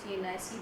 CNIC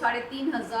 3500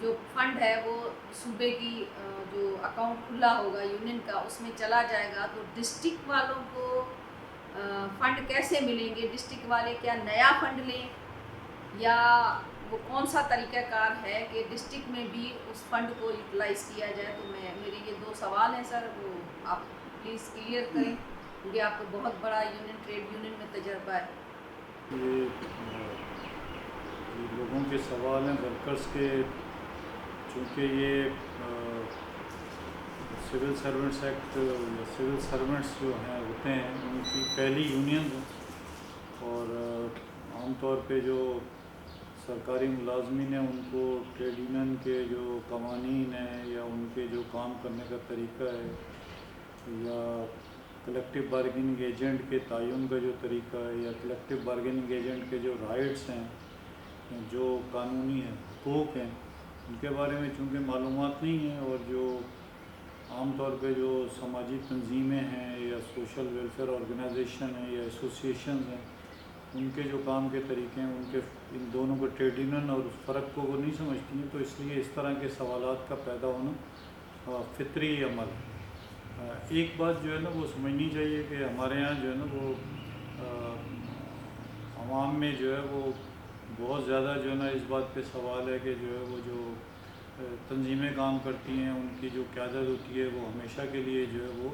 جو fund ہے وہ صوبے کی جو اکاؤنٹ کھلا ہوگا یونین کا اس میں چلا جائے گا، تو ڈسٹرکٹ والوں کو فنڈ کیسے ملیں گے؟ ڈسٹرکٹ والے کیا نیا فنڈ لیں یا وہ کون سا طریقہ کار ہے کہ ڈسٹرکٹ میں بھی اس فنڈ کو یوٹیلائز کیا جائے؟ تو میرے یہ 2 سوال ہیں سر، وہ آپ پلیز کلیئر کریں، کیونکہ آپ کو بہت بڑا ٹریڈ یونین میں تجربہ ہے۔ یہ لوگوں کے سوال ہیں ورکرز کے، چونکہ یہ سول سرونٹس ایکٹ یا سول سرونٹس جو ہیں ہوتے ہیں ان کی پہلی یونین ہے، اور عام طور پہ جو سرکاری ملازمین ہیں ان کو ٹریڈ یونین کے جو قوانین ہیں یا ان کے جو کام کرنے کا طریقہ ہے یا کلیکٹیو بارگیننگ ایجنٹ کے تعین کا جو طریقہ ہے یا کلیکٹیو بارگیننگ ایجنٹ کے جو رائٹس ہیں، جو قانونی ہیں، حقوق ہیں، ان کے بارے میں چونکہ معلومات نہیں ہیں، اور جو عام طور پہ جو سماجی تنظیمیں ہیں یا سوشل ویلفیئر آرگنائزیشن ہیں یا ایسوسیشنز ہیں، ان کے جو کام کے طریقے ہیں ان دونوں کو ٹریڈ یونین اور اس فرق کو وہ نہیں سمجھتی ہیں، تو اس لیے اس طرح کے سوالات کا پیدا ہونا فطری عمل ہے۔ ایک بات جو ہے نا وہ سمجھنی چاہیے کہ ہمارے یہاں جو ہے نا وہ عوام میں جو ہے وہ بہت زیادہ جو ہے نا اس بات پہ سوال ہے کہ جو ہے وہ جو تنظیمیں کام کرتی ہیں ان کی جو قیادت ہوتی ہے وہ ہمیشہ کے لیے جو ہے وہ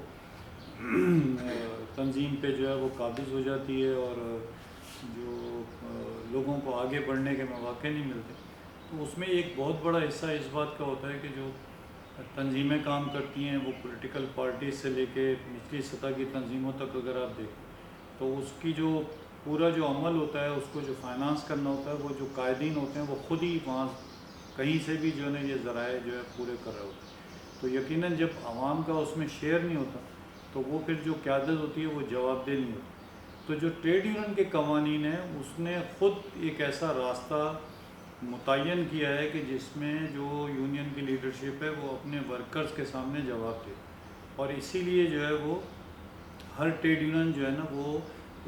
تنظیم پہ جو ہے وہ قابض ہو جاتی ہے، اور جو لوگوں کو آگے بڑھنے کے مواقع نہیں ملتے۔ تو اس میں ایک بہت بڑا حصہ اس بات کا ہوتا ہے کہ جو تنظیمیں کام کرتی ہیں وہ پولیٹیکل پارٹیز سے لے کے نچلی سطح کی تنظیموں تک اگر آپ دیکھیں تو اس کی جو پورا جو عمل ہوتا ہے اس کو جو فائنانس کرنا ہوتا ہے، وہ جو قائدین ہوتے ہیں وہ خود ہی وہاں کہیں سے بھی جو ہے نا یہ ذرائع جو ہے پورے کر رہے ہوتے ہیں۔ تو یقیناً جب عوام کا اس میں شیئر نہیں ہوتا تو وہ پھر جو قیادت ہوتی ہے وہ جواب دہ نہیں ہوتی۔ تو جو ٹریڈ یونین کے قوانین ہیں اس نے خود ایک ایسا راستہ متعین کیا ہے کہ جس میں جو یونین کی لیڈرشپ ہے وہ اپنے ورکرز کے سامنے جواب دے، اور اسی لیے جو ہے وہ ہر ٹریڈ یونین جو ہے نا وہ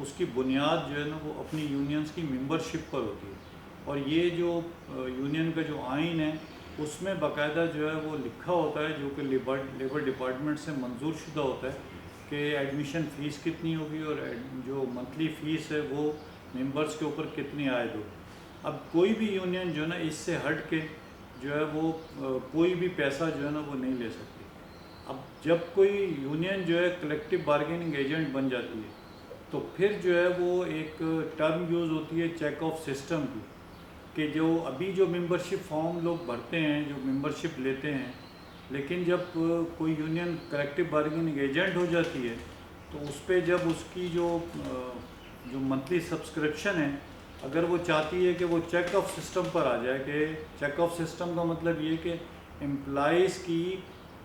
اس کی بنیاد جو ہے نا وہ اپنی یونینز کی ممبرشپ پر ہوتی ہے، اور یہ جو یونین کا جو آئین ہے اس میں باقاعدہ جو ہے وہ لکھا ہوتا ہے، جو کہ لیبر ڈپارٹمنٹ سے منظور شدہ ہوتا ہے کہ ایڈمیشن فیس کتنی ہوگی اور جو منتھلی فیس ہے وہ ممبرز کے اوپر کتنی عائد ہوگی۔ اب کوئی بھی یونین جو ہے نا اس سے ہٹ کے جو ہے وہ کوئی بھی پیسہ جو ہے نا وہ نہیں لے سکتی۔ اب جب کوئی یونین جو ہے کلیکٹیو بارگیننگ ایجنٹ بن جاتی ہے تو پھر جو ہے وہ ایک ٹرم یوز ہوتی ہے چیک آف سسٹم کی، کہ جو ابھی جو ممبرشپ فارم لوگ بھرتے ہیں، جو ممبرشپ لیتے ہیں، لیکن جب کوئی union collective bargaining agent who جاتی ہے تو اس پہ جب اس کی جو منتھلی سبسکرپشن ہے اگر وہ چاہتی ہے کہ وہ چیک آف سسٹم پر آ جائے، کہ چیک آف سسٹم کا مطلب یہ کہ امپلائیز کی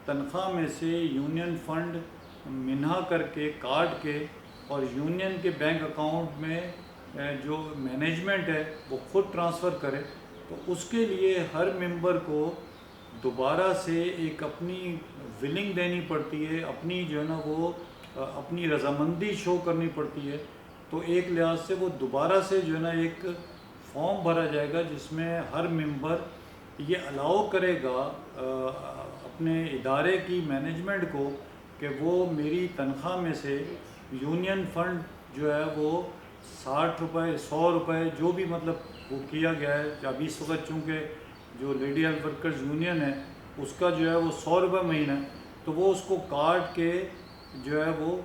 تنخواہ میں سے یونین فنڈ منہا کر کے کاٹ کے اور یونین کے بینک اکاؤنٹ میں جو مینجمنٹ ہے وہ خود ٹرانسفر کرے، تو اس کے لیے ہر ممبر کو دوبارہ سے ایک اپنی ولنگ دینی پڑتی ہے، اپنی جو ہے نا وہ اپنی رضامندی شو کرنی پڑتی ہے۔ تو ایک لحاظ سے وہ دوبارہ سے جو ہے نا ایک فارم بھرا جائے گا جس میں ہر ممبر یہ الاؤ کرے گا اپنے ادارے کی مینجمنٹ کو کہ وہ میری تنخواہ میں سے یونین فنڈ جو ہے وہ 60 روپے 100 روپے جو بھی مطلب وہ کیا گیا ہے، ابھی اس وقت چونکہ جو لیڈی ہیلتھ ورکرز یونین ہے اس کا جو ہے وہ 100 روپے مہینہ ہے، تو وہ اس کو کاٹ کے جو ہے وہ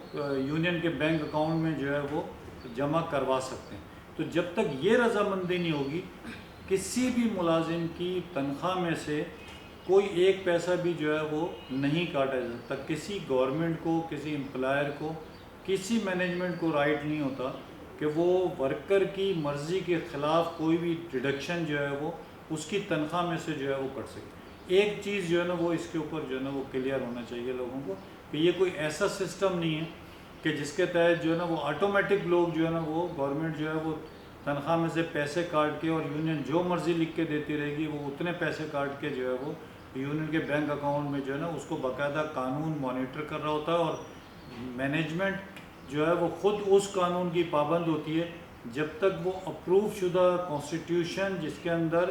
یونین کے بینک اکاؤنٹ میں جو ہے وہ جمع کروا سکتے ہیں۔ تو جب تک یہ رضامندی نہیں ہوگی کسی بھی ملازم کی تنخواہ میں سے کوئی ایک پیسہ بھی جو ہے وہ نہیں کاٹا جا سکتا۔ کسی گورنمنٹ کو، کسی امپلائر کو، کسی مینجمنٹ کو رائٹ نہیں ہوتا کہ وہ ورکر کی مرضی کے خلاف کوئی بھی ڈیڈکشن جو ہے وہ اس کی تنخواہ میں سے جو ہے وہ کر سکے۔ ایک چیز جو ہے نا وہ اس کے اوپر جو ہے نا وہ کلیئر ہونا چاہیے لوگوں کو کہ یہ کوئی ایسا سسٹم نہیں ہے کہ جس کے تحت جو ہے نا وہ آٹومیٹک لوگ جو ہے نا وہ گورنمنٹ جو ہے وہ تنخواہ میں سے پیسے کاٹ کے اور یونین جو مرضی لکھ کے دیتی رہے گی وہ اتنے پیسے کاٹ کے جو ہے وہ یونین کے بینک اکاؤنٹ میں جو ہے نا اس کو باقاعدہ قانون مانیٹر کر رہا ہوتا ہے، اور مینجمنٹ جو ہے وہ خود اس قانون کی پابند ہوتی ہے جب تک وہ اپروو شدہ کانسٹیٹیوشن جس کے اندر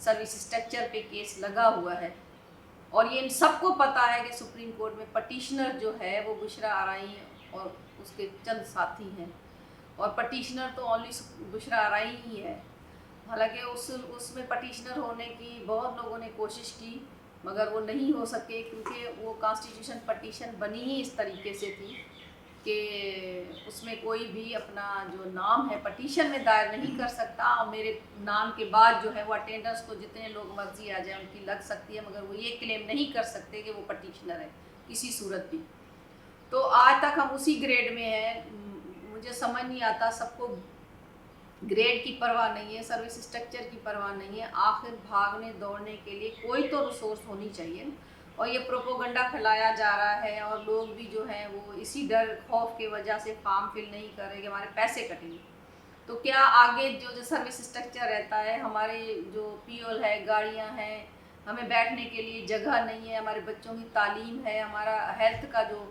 سروس اسٹرکچر پہ کیس لگا ہوا ہے، اور یہ ان سب کو پتہ ہے کہ سپریم کورٹ میں پٹیشنر جو ہے وہ بشرا آرائی اور اس کے چند ساتھی ہیں، اور پٹیشنر تو اونلی بشرا آرائی ہی ہے۔ حالانکہ اس میں پٹیشنر ہونے کی بہت لوگوں نے کوشش کی، مگر وہ نہیں ہو سکے، کیونکہ وہ کانسٹیٹیوشن پٹیشن بنی ہی اس طریقے سے تھی کہ اس میں کوئی بھی اپنا جو نام ہے پٹیشن میں دائر نہیں کر سکتا، اور میرے نام کے بعد جو ہے وہ اٹینڈنس کو جتنے لوگ مرضی آ جائیں ان کی لگ سکتی ہے، مگر وہ یہ کلیم نہیں کر سکتے کہ وہ پٹیشنر ہے کسی صورت بھی۔ تو آج تک ہم اسی گریڈ میں ہیں۔ مجھے سمجھ نہیں آتا، سب کو گریڈ کی پرواہ نہیں ہے، سروس اسٹرکچر کی پرواہ نہیں ہے، آخر بھاگنے دوڑنے کے لیے کوئی تو ریسورس ہونی چاہیے، اور یہ پروپوگنڈا پھیلایا جا رہا ہے، اور لوگ بھی جو ہیں وہ اسی ڈر خوف کی وجہ سے فارم فل نہیں کر رہے کہ ہمارے پیسے کٹیں گے۔ تو کیا آگے جو سروس اسٹرکچر رہتا ہے، ہمارے جو پیول ہے، گاڑیاں ہیں، ہمیں بیٹھنے کے لیے جگہ نہیں ہے، ہمارے بچوں کی تعلیم ہے، ہمارا ہیلتھ کا جو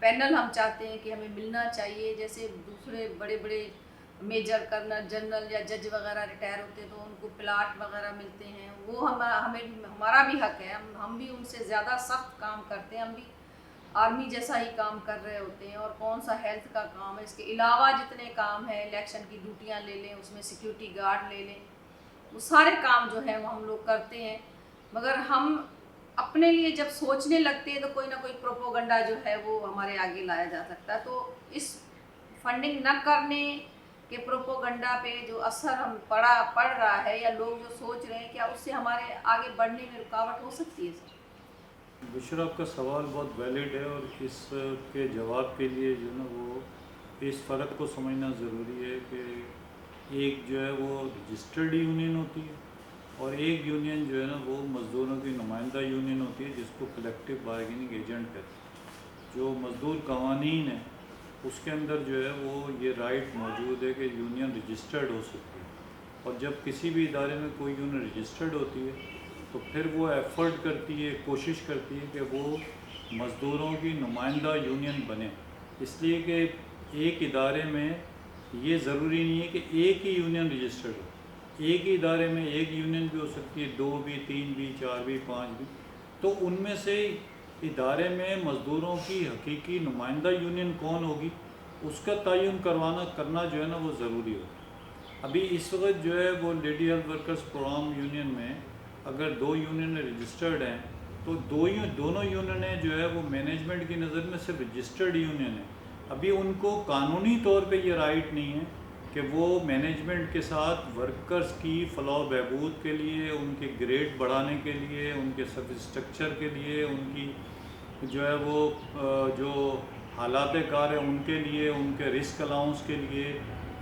پینل ہم چاہتے ہیں کہ ہمیں ملنا چاہیے، جیسے دوسرے بڑے بڑے میجر کرنل جنرل یا جج وغیرہ ریٹائر ہوتے ہیں تو ان کو پلاٹ وغیرہ ملتے ہیں، وہ ہمارا بھی حق ہے، ہم بھی ان سے زیادہ سخت کام کرتے ہیں، ہم بھی آرمی جیسا ہی کام کر رہے ہوتے ہیں، اور کون سا ہیلتھ کا کام ہے، اس کے علاوہ جتنے کام ہیں، الیکشن کی ڈیوٹیاں لے لیں، اس میں سیکیورٹی گارڈ لے لیں، وہ سارے کام جو ہیں وہ ہم لوگ کرتے ہیں، مگر ہم اپنے لیے جب سوچنے لگتے ہیں تو کوئی نہ کوئی پروپوگنڈا جو ہے وہ ہمارے آگے لایا جا سکتا ہے۔ تو اس فنڈنگ نہ کرنے کے پروپوگنڈا پہ جو اثر ہم پڑ رہا ہے، یا لوگ جو سوچ رہے ہیں، کیا اس سے ہمارے آگے بڑھنے میں رکاوٹ ہو سکتی ہے سر؟ بشرا آپ کا سوال بہت ویلڈ ہے، اور اس کے جواب کے لیے جو ہے نا وہ اس فرق کو سمجھنا ضروری ہے کہ ایک جو ہے وہ رجسٹرڈ یونین ہوتی ہے، اور ایک یونین جو ہے نا وہ مزدوروں کی نمائندہ یونین ہوتی ہے، جس کو کلیکٹیو بارگیننگ ایجنٹ کہتے ہیں۔ جو مزدور قوانین ہیں اس کے اندر جو ہے وہ یہ رائٹ موجود ہے کہ یونین رجسٹرڈ ہو سکتی ہے، اور جب کسی بھی ادارے میں کوئی یونین رجسٹرڈ ہوتی ہے تو پھر وہ ایفرٹ کرتی ہے، کوشش کرتی ہے کہ وہ مزدوروں کی نمائندہ یونین بنے، اس لیے کہ ایک ادارے میں یہ ضروری نہیں ہے کہ ایک ہی یونین رجسٹرڈ ہو، ایک ہی ادارے میں ایک یونین بھی ہو سکتی ہے، 2 بھی، 3 بھی، 4 بھی، 5 بھی، تو ان میں سے ادارے میں مزدوروں کی حقیقی نمائندہ یونین کون ہوگی اس کا تعین کرنا جو ہے نا وہ ضروری ہوگا۔ ابھی اس وقت جو ہے وہ lady health workers programme union میں اگر 2 یونینیں رجسٹرڈ ہیں تو دونوں یونینیں جو ہے وہ مینجمنٹ کی نظر میں صرف رجسٹرڈ یونین ہیں، ابھی ان کو قانونی طور پہ یہ رائٹ نہیں ہے کہ وہ مینجمنٹ کے ساتھ ورکرز کی فلاح و بہبود کے لیے، ان کے گریڈ بڑھانے کے لیے، ان کے سروس اسٹرکچر کے لیے، ان کی جو ہے وہ جو حالات کار ہیں ان کے لیے، ان کے رسک الاؤنس کے لیے،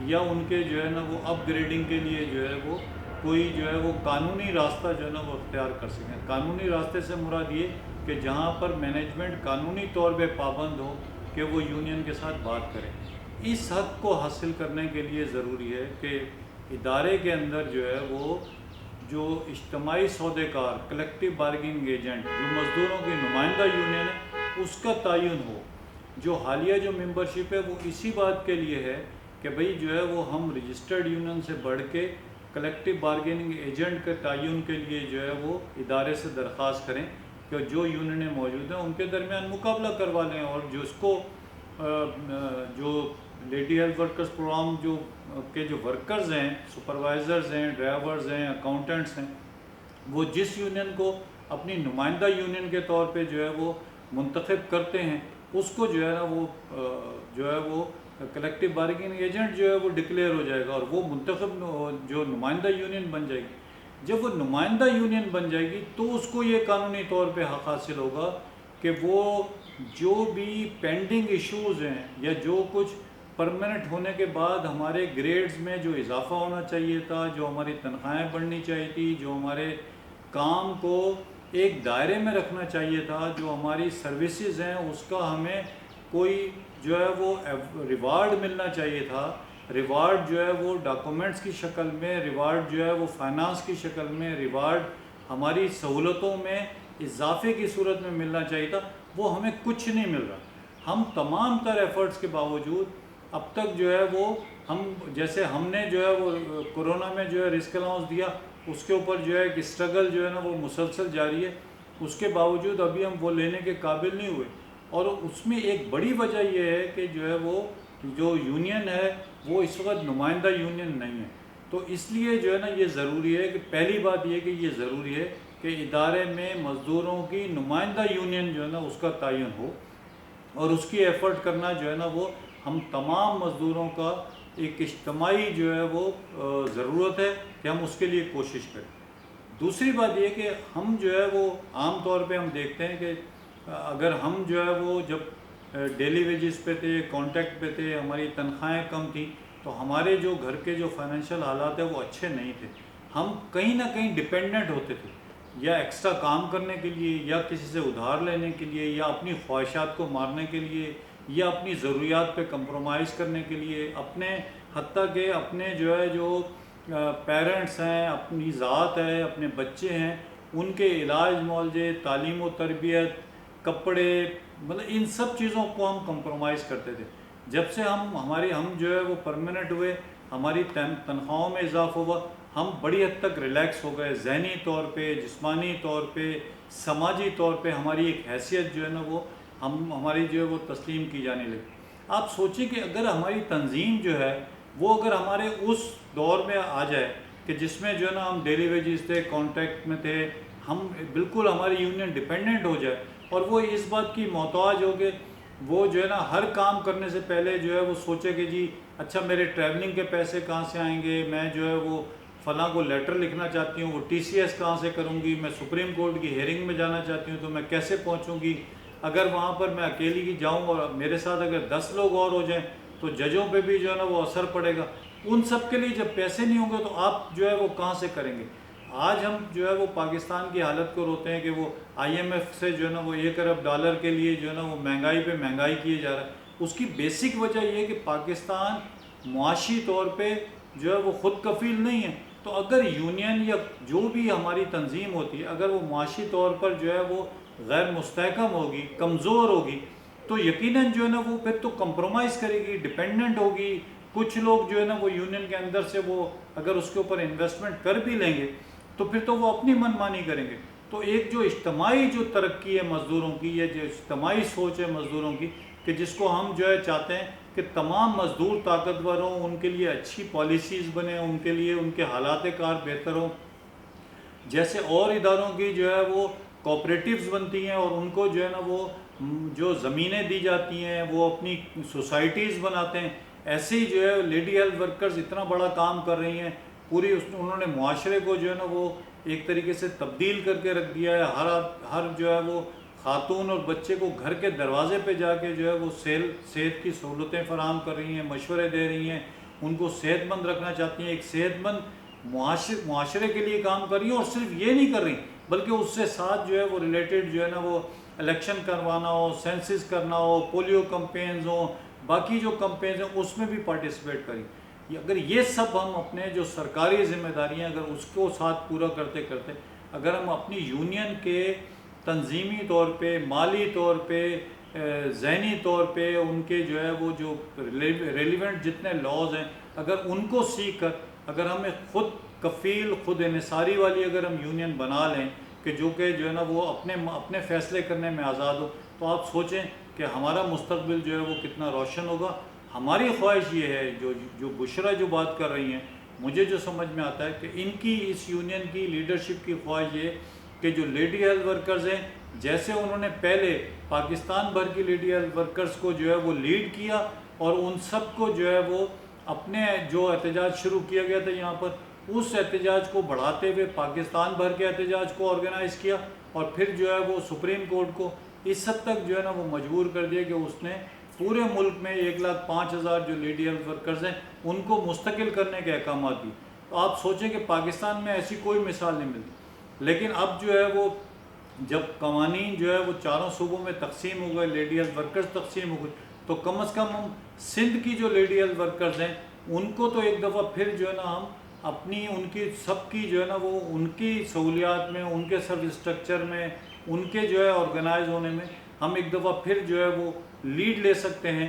یا ان کے جو ہے نا وہ اپ گریڈنگ کے لیے جو ہے وہ کوئی جو ہے وہ قانونی راستہ جو ہے نا وہ اختیار کر سکیں۔ قانونی راستے سے مراد یہ کہ جہاں پر مینجمنٹ قانونی طور پہ پابند ہو کہ وہ یونین کے ساتھ بات کریں۔ اس حق کو حاصل کرنے کے لیے ضروری ہے کہ ادارے کے اندر جو ہے وہ جو اجتماعی سودے کار، کلیکٹیو بارگیننگ ایجنٹ، جو مزدوروں کی نمائندہ یونین ہے، اس کا تعین ہو۔ جو حالیہ جو ممبرشپ ہے وہ اسی بات کے لیے ہے کہ بھئی جو ہے وہ ہم رجسٹرڈ یونین سے بڑھ کے کلیکٹیو بارگیننگ ایجنٹ کے تعین کے لیے جو ہے وہ ادارے سے درخواست کریں کہ جو یونینیں موجود ہیں ان کے درمیان مقابلہ کروا لیں، اور جو اس کو جو لیڈی ہیلتھ ورکرز پروگرام جو ورکرز ہیں، سپروائزرز ہیں، ڈرائیورز ہیں، اکاؤنٹنٹس ہیں، وہ جس یونین کو اپنی نمائندہ یونین کے طور پہ جو ہے وہ منتخب کرتے ہیں، اس کو جو ہے نا وہ کلیکٹیو بارگیننگ ایجنٹ جو ہے وہ ڈکلیئر ہو جائے گا، اور وہ منتخب جو نمائندہ یونین بن جائے گی۔ جب وہ نمائندہ یونین بن جائے گی تو اس کو یہ قانونی طور پہ حق حاصل ہوگا کہ وہ جو بھی پینڈنگ ایشوز ہیں یا جو کچھ پرماننٹ ہونے کے بعد ہمارے گریڈز میں جو اضافہ ہونا چاہیے تھا، جو ہماری تنخواہیں بڑھنی چاہیے تھی، جو ہمارے کام کو ایک دائرے میں رکھنا چاہیے تھا، جو ہماری سروسز ہیں اس کا ہمیں کوئی جو ہے وہ ریوارڈ ملنا چاہیے تھا، ریوارڈ جو ہے وہ ڈاکومنٹس کی شکل میں، ریوارڈ جو ہے وہ فائنانس کی شکل میں، ریوارڈ ہماری سہولتوں میں اضافے کی صورت میں ملنا چاہیے تھا، وہ ہمیں کچھ نہیں مل رہا۔ ہم تمام تر ایفرٹس کے باوجود اب تک جو ہے وہ ہم نے جو ہے وہ کورونا میں جو ہے رسک الاؤنس دیا، اس کے اوپر جو ہے کہ اسٹرگل جو ہے نا وہ مسلسل جاری ہے، اس کے باوجود ابھی ہم وہ لینے کے قابل نہیں ہوئے۔ اور اس میں ایک بڑی وجہ یہ ہے کہ جو ہے وہ جو یونین ہے وہ اس وقت نمائندہ یونین نہیں ہے۔ تو اس لیے جو ہے نا یہ ضروری ہے کہ پہلی بات یہ کہ یہ ضروری ہے کہ ادارے میں مزدوروں کی نمائندہ یونین جو ہے نا اس کا تعین ہو، اور اس کی ایفرٹ کرنا جو ہے نا وہ ہم تمام مزدوروں کا ایک اجتماعی جو ہے وہ ضرورت ہے کہ ہم اس کے لیے کوشش کریں۔ دوسری بات یہ کہ ہم جو ہے وہ عام طور پہ ہم دیکھتے ہیں کہ اگر ہم جو ہے وہ جب ڈیلی ویجز پہ تھے، کانٹیکٹ پہ تھے، ہماری تنخواہیں کم تھیں، تو ہمارے جو گھر کے جو فائنینشیل حالات ہیں وہ اچھے نہیں تھے، ہم کہیں نہ کہیں ڈپینڈنٹ ہوتے تھے، یا ایکسٹرا کام کرنے کے لیے، یا کسی سے ادھار لینے کے لیے، یا اپنی خواہشات کو مارنے کے لیے، یا اپنی ضروریات پہ کمپرومائز کرنے کے لیے، اپنے حتیٰ کہ اپنے جو ہے جو پیرنٹس ہیں، اپنی ذات ہے، اپنے بچے ہیں، ان کے علاج معالجے، تعلیم و تربیت، کپڑے، مطلب ان سب چیزوں کو ہم کمپرومائز کرتے تھے۔ جب سے ہم جو ہے وہ پرماننٹ ہوئے، ہماری تنخواہوں میں اضافہ ہوا، ہم بڑی حد تک ریلیکس ہو گئے، ذہنی طور پہ، جسمانی طور پہ، سماجی طور پہ ہماری ایک حیثیت جو ہے نا وہ ہماری جو ہے وہ تسلیم کی جانے لگی۔ آپ سوچیں کہ اگر ہماری تنظیم جو ہے وہ اگر ہمارے اس دور میں آ جائے کہ جس میں جو ہے نا ہم ڈیلی ویجز تھے، کانٹیکٹ میں تھے، ہم بالکل ہماری یونین ڈیپینڈنٹ ہو جائے، اور وہ اس بات کی محتاج ہو کہ وہ جو ہے نا ہر کام کرنے سے پہلے جو ہے وہ سوچے کہ جی اچھا میرے ٹریولنگ کے پیسے کہاں سے آئیں گے، میں جو ہے وہ فلاں کو لیٹر لکھنا چاہتی ہوں، وہ ٹی سی ایس کہاں سے کروں گی، میں سپریم کورٹ کی ہیئرنگ میں جانا چاہتی ہوں تو میں کیسے پہنچوں گی، اگر وہاں پر میں اکیلی ہی جاؤں اور میرے ساتھ اگر 10 لوگ اور ہو جائیں تو ججوں پہ بھی جو ہے نا وہ اثر پڑے گا۔ ان سب کے لیے جب پیسے نہیں ہوں گے تو آپ جو ہے وہ کہاں سے کریں گے؟ آج ہم جو ہے وہ پاکستان کی حالت کو روتے ہیں کہ وہ آئی ایم ایف سے جو ہے نا وہ $1 ارب کے لیے جو ہے نا وہ مہنگائی پہ مہنگائی کیے جا رہا ہے۔ اس کی بیسک وجہ یہ ہے کہ پاکستان معاشی طور پہ جو ہے وہ خود کفیل نہیں ہے۔ تو اگر یونین یا جو بھی ہماری تنظیم ہوتی ہے اگر وہ معاشی طور پر جو ہے وہ غیر مستحکم ہوگی، کمزور ہوگی، تو یقیناً جو ہے نا وہ پھر تو کمپرومائز کرے گی، ڈیپینڈنٹ ہوگی۔ کچھ لوگ جو ہے نا وہ یونین کے اندر سے وہ اگر اس کے اوپر انویسٹمنٹ کر بھی لیں گے تو پھر تو وہ اپنی من مانی کریں گے۔ تو ایک جو اجتماعی جو ترقی ہے مزدوروں کی، یا جو اجتماعی سوچ ہے مزدوروں کی، کہ جس کو ہم جو ہے چاہتے ہیں کہ تمام مزدور طاقتور ہوں، ان کے لیے اچھی پالیسیز بنیں، ان کے لیے ان کے حالات کار بہتر ہوں، جیسے اور اداروں کی جو ہے وہ کوآپریٹیوز بنتی ہیں اور ان کو جو ہے نا وہ جو زمینیں دی جاتی ہیں وہ اپنی سوسائٹیز بناتے ہیں، ایسے ہی جو ہے لیڈی ہیلتھ ورکرز اتنا بڑا کام کر رہی ہیں، پوری انہوں نے معاشرے کو جو ہے نا وہ ایک طریقے سے تبدیل کر کے رکھ دیا ہے۔ ہر جو ہے وہ خاتون اور بچے کو گھر کے دروازے پہ جا کے جو ہے وہ صحت کی سہولتیں فراہم کر رہی ہیں، مشورے دے رہی ہیں، ان کو صحت مند رکھنا چاہتی ہیں، ایک صحت مند معاشرے کے لیے کام کر رہی ہیں۔ اور صرف یہ نہیں کر رہی بلکہ اس سے ساتھ جو ہے وہ ریلیٹڈ جو ہے نا وہ الیکشن کروانا ہو، سینسس کرنا ہو، پولیو کمپینز ہوں، باقی جو کمپینز ہیں اس میں بھی پارٹیسپیٹ کریں۔ اگر یہ سب ہم اپنے جو سرکاری ذمہ داریاں اگر اس کو ساتھ پورا کرتے کرتے اگر ہم اپنی یونین کے تنظیمی طور پہ، مالی طور پہ، ذہنی طور پہ ان کے جو ہے وہ جو ریلیونٹ جتنے لاز ہیں اگر ان کو سیکھ کر اگر ہمیں خود کفیل، خود انحصاری والی اگر ہم یونین بنا لیں کہ جو ہے نا وہ اپنے فیصلے کرنے میں آزاد ہو، تو آپ سوچیں کہ ہمارا مستقبل جو ہے وہ کتنا روشن ہوگا۔ ہماری خواہش یہ ہے جو بشرا جو بات کر رہی ہیں، مجھے جو سمجھ میں آتا ہے کہ ان کی اس یونین کی لیڈرشپ کی خواہش یہ کہ جو لیڈی ہیلتھ ورکرز ہیں، جیسے انہوں نے پہلے پاکستان بھر کی لیڈی ہیلتھ ورکرز کو جو ہے وہ لیڈ کیا اور ان سب کو جو ہے وہ اپنے جو احتجاج شروع کیا گیا تھا یہاں پر، اس احتجاج کو بڑھاتے ہوئے پاکستان بھر کے احتجاج کو آرگنائز کیا، اور پھر جو ہے وہ سپریم کورٹ کو اس حد تک جو ہے نا وہ مجبور کر دیا کہ اس نے پورے ملک میں 1,05,000 جو لیڈی ہیلتھ ورکرز ہیں ان کو مستقل کرنے کے احکامات دی۔ تو آپ سوچیں کہ پاکستان میں ایسی کوئی مثال نہیں ملتی، لیکن اب جو ہے وہ جب قوانین جو ہے وہ چاروں صوبوں میں تقسیم ہو گئے، لیڈی ہیلتھ ورکرز تقسیم ہو گئے، تو کم از کم ہم سندھ کی جو لیڈی ہیلتھ ورکرز ہیں ان کو تو ایک دفعہ پھر جو ہے نا ہم اپنی ان کی سب کی جو ہے نا وہ ان کی سہولیات میں، ان کے سروس اسٹرکچر میں، ان کے جو ہے آرگنائز ہونے میں ہم ایک دفعہ پھر جو ہے وہ لیڈ لے سکتے ہیں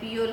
POL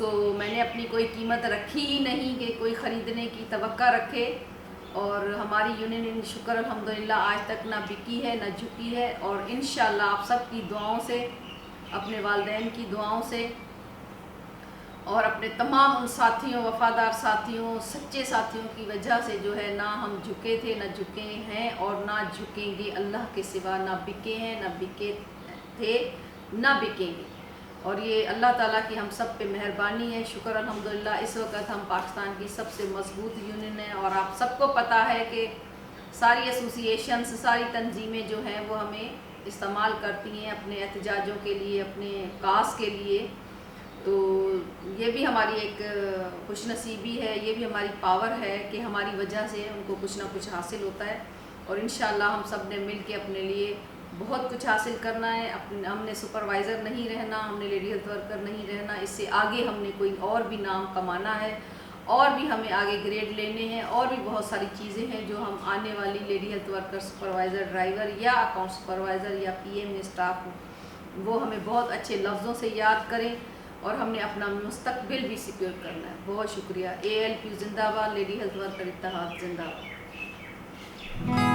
سو میں نے اپنی کوئی قیمت رکھی ہی نہیں کہ کوئی خریدنے کی توقع رکھے، اور ہماری یونین شکر الحمدللہ آج تک نہ بکی ہے نہ جھکی ہے، اور انشاءاللہ آپ سب کی دعاؤں سے، اپنے والدین کی دعاؤں سے، اور اپنے تمام ان ساتھیوں، وفادار ساتھیوں، سچے ساتھیوں کی وجہ سے جو ہے نہ ہم جھکے تھے نہ جھکے ہیں اور نہ جھکیں گے، اللہ کے سوا نہ بکے ہیں نہ بکے تھے نہ بکیں گے، اور یہ اللہ تعالیٰ کی ہم سب پہ مہربانی ہے۔ شکر الحمدللہ اس وقت ہم پاکستان کی سب سے مضبوط یونین ہے، اور آپ سب کو پتہ ہے کہ ساری ایسوسی ایشنز، ساری تنظیمیں جو ہیں وہ ہمیں استعمال کرتی ہیں اپنے احتجاجوں کے لیے، اپنے کاز کے لیے، تو یہ بھی ہماری ایک خوش نصیبی ہے، یہ بھی ہماری پاور ہے کہ ہماری وجہ سے ان کو کچھ نہ کچھ حاصل ہوتا ہے، اور انشاءاللہ ہم سب نے مل کے اپنے لیے بہت کچھ حاصل کرنا ہے۔ ہم نے سپروائزر نہیں رہنا، ہم نے لیڈی ہیلتھ ورکر نہیں رہنا، اس سے آگے ہم نے کوئی اور بھی نام کمانا ہے، اور بھی ہمیں آگے گریڈ لینے ہیں، اور بھی بہت ساری چیزیں ہیں جو ہم آنے والی lady health worker, supervisor, driver یا اکاؤنٹ سپروائزر یا پی ایم اسٹاف وہ ہمیں بہت اچھے لفظوں سے یاد کریں، اور ہم نے اپنا مستقبل بھی سیکیور کرنا ہے۔ بہت شکریہ۔ ALP زندہ باد، لیڈی ہیلتھ ورکر اتحاد زندہ باد۔